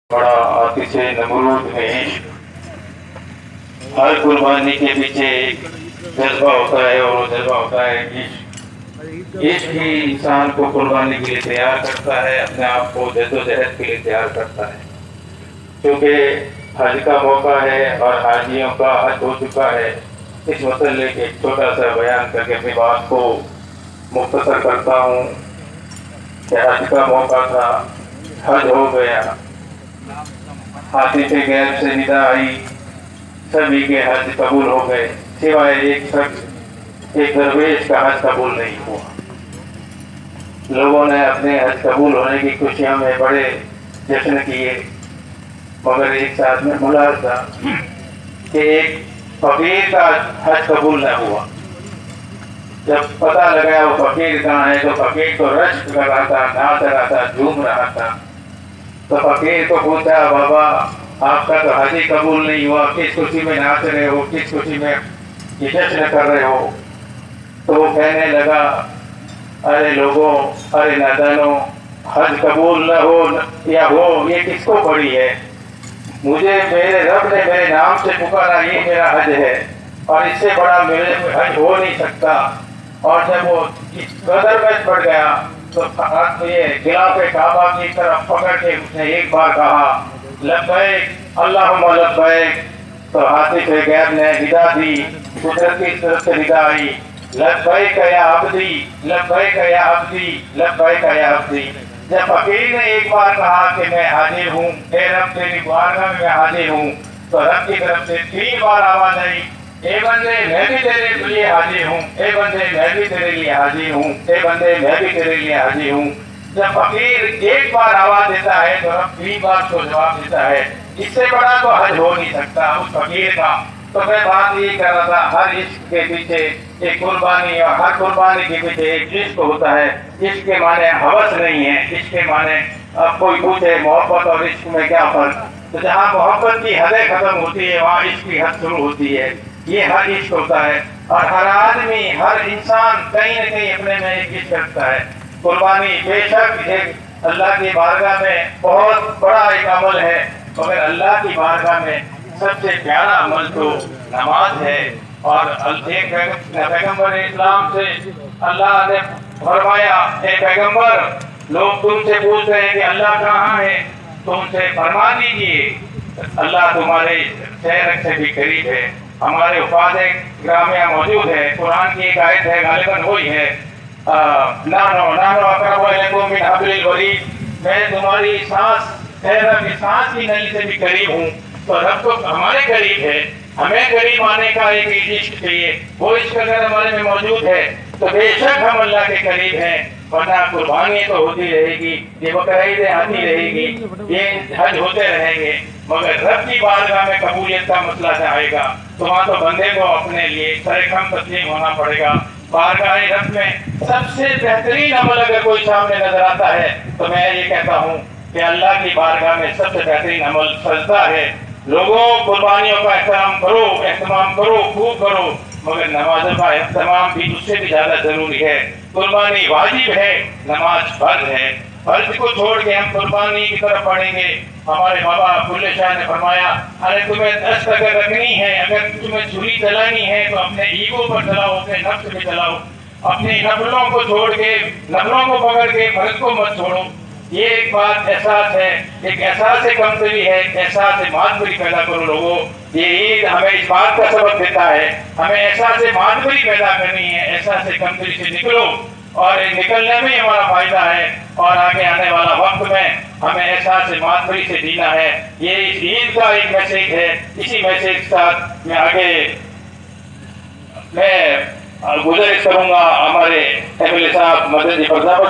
बड़ा आतिश नमरूद में इश्क। हर कुर्बानी के पीछे एक जज्बा होता है और वो जज्बा होता है इश्क। इश्क ही इंसान को कुर्बानी के लिए तैयार करता है, अपने आप को जद्दोजहद के लिए तैयार करता है। क्योंकि हज का मौका है और हाजियों का हज हो चुका है, इस मसले के एक छोटा सा बयान करके अपनी बात को मुख्तसर करता हूँ कि हज का मौका था, हज हो गया, आतिश गैब से निदा आई, सभी के हज कबूल हो गए, सिवाय एक शख्स, एक दरवेश का हज कबूल नहीं हुआ। लोगों ने अपने हज कबूल होने की खुशियों में बड़े जश्न किए, मगर एक साथ में मुलाजा कि एक फकीर का हज कबूल न हुआ। जब पता लगा वो फकीर कहाँ है तो फकीर तो रश्क कर रहा था, नाच रहा था, झूम रहा था। तो फकीर को पूछा, बाबा आपका तो हज ही कबूल नहीं हुआ, किस खुशी में नाच रहे हो, किस खुशी में ये जश्न कर रहे हो? तो वो कहने लगा, अरे लोगों, अरे नादानों, हज कबूल न हो या हो ये किसको पड़ी है? मुझे मेरे रब ने मेरे नाम से पुकारा, ये मेरा हज है और इससे बड़ा मेरे हज हो नहीं सकता। और जब वो इस कदर में पड़ गया तो ये गिलाफे काबा की तरफ पकड़ के उसने एक बार कहा, लब्बैक अल्लाहुम्मा लब्बैक। तो आतिश गैब ने निदा दी, कुदरत की तरफ से निदा आई, लब्बैक या अब्दी, लब्बैक या अब्दी, लब्बैक या अब्दी। जब फकीर ने एक बार कहा कि मैं हाजिर हूँ, ए रब तेरी बारगाह में मैं हाजिर हूँ, तो रब की तरफ से 3 बार आवाज आई, ए बंदे मैं भी तेरे लिए हाजिर हूँ, ए बंदे मैं भी तेरे लिए हाजिर हूँ, ए बंदे मैं भी तेरे लिए हाजिर हूँ। जब फकीर एक बार आवाज देता है तो रब 3 बार को जवाब देता है। इससे बड़ा तो हज हो नहीं सकता उस फकीर का। तो मैं बात ये कर रहा था, हर इश्क के पीछे एक कुर्बानी और हर कुर्बानी के पीछे एक इश्क होता है। इश्क के माने हवस नहीं है, इश्क के माने अब कोई पूछे मोहब्बत और इश्क में क्या फर्क? तो जहाँ मोहब्बत की हदें खत्म होती है वहाँ इश्क की हद शुरू होती है। ये हर इश्क होता है और हर आदमी, हर इंसान कहीं न कहीं अपने में एक इश्क रखता है। कुर्बानी बेशक एक अल्लाह की बारगाह में बहुत बड़ा एक अमल है, मगर अल्लाह की बारगाह में सबसे प्यारा अमल तो नमाज है। और एक पैगम्बर इस्लाम से अल्लाह ने फरमाया, ए पैगम्बर, लोग तुमसे पूछ रहे हैं कि अल्लाह कहाँ है, तो उनसे फरमा दीजिए अल्लाह तुम्हारे शहर से भी करीब है, हमारे उफाद ग्रामिया मौजूद है। कुरान की एक आयत है, गालिबन वही है, मैं तुम्हारी सांस की नली से भी करीब हूँ। तो रब तो हमारे करीब है, हमें करीब आने का एक इश्क चाहिए। वो इश्क अगर हमारे में मौजूद है तो बेशक हम अल्लाह के करीब हैं, वरना कुर्बानी तो होती रहेगी, ये बकरीदें आती रहेगी, ये हज होते रहेंगे, मगर रब की बारगाह में कबूलियत का मसला आएगा तो वहाँ तो बंदे को अपने लिए सरेखम तस्लीम होना पड़ेगा। बारगाह रब में सबसे बेहतरीन अमल अगर कोई सामने नजर आता है तो मैं ये कहता हूँ कि अल्लाह की बारगाह में सबसे बेहतरीन अमल सजदा है। लोगों, कुर्बानियों का एहतमाम करो, खूब करो, मगर नमाज़ों का एहतमाम भी उससे भी ज्यादा जरूरी है। कुर्बानी वाजिब है, नमाज फर्ज है। फर्ज को छोड़ के हम कुर्बानी की तरफ बढ़ेंगे। हमारे बाबा बुल्ले शाह ने फरमाया, अरे तुम्हें दस्त अगर रखनी है, अगर तुम्हें छुरी चलानी है तो अपने ईगो पर चलाओ, अपने नफ्स पे चलाओ, अपनी नफलों को छोड़ के, नफलों को पकड़ के फर्ज को मत छोड़ो। ये एक बात एहसास है, एक एहसास कमतरी है, एहसास मातबरी पैदा करो लोगों। ये ईद हमें इस बात का सबक देता है, हमें एहसास मातबरी पैदा करनी है, एहसास कमतरी से निकलो और निकलने में हमारा फायदा है और आगे आने वाला वक्त में हमें एहसास मातबरी से जीना है। ये इस ईद का एक मैसेज है। इसी मैसेज के साथ मैं आगे गुजारिश करूंगा हमारे एमएलए साहब मदद साहब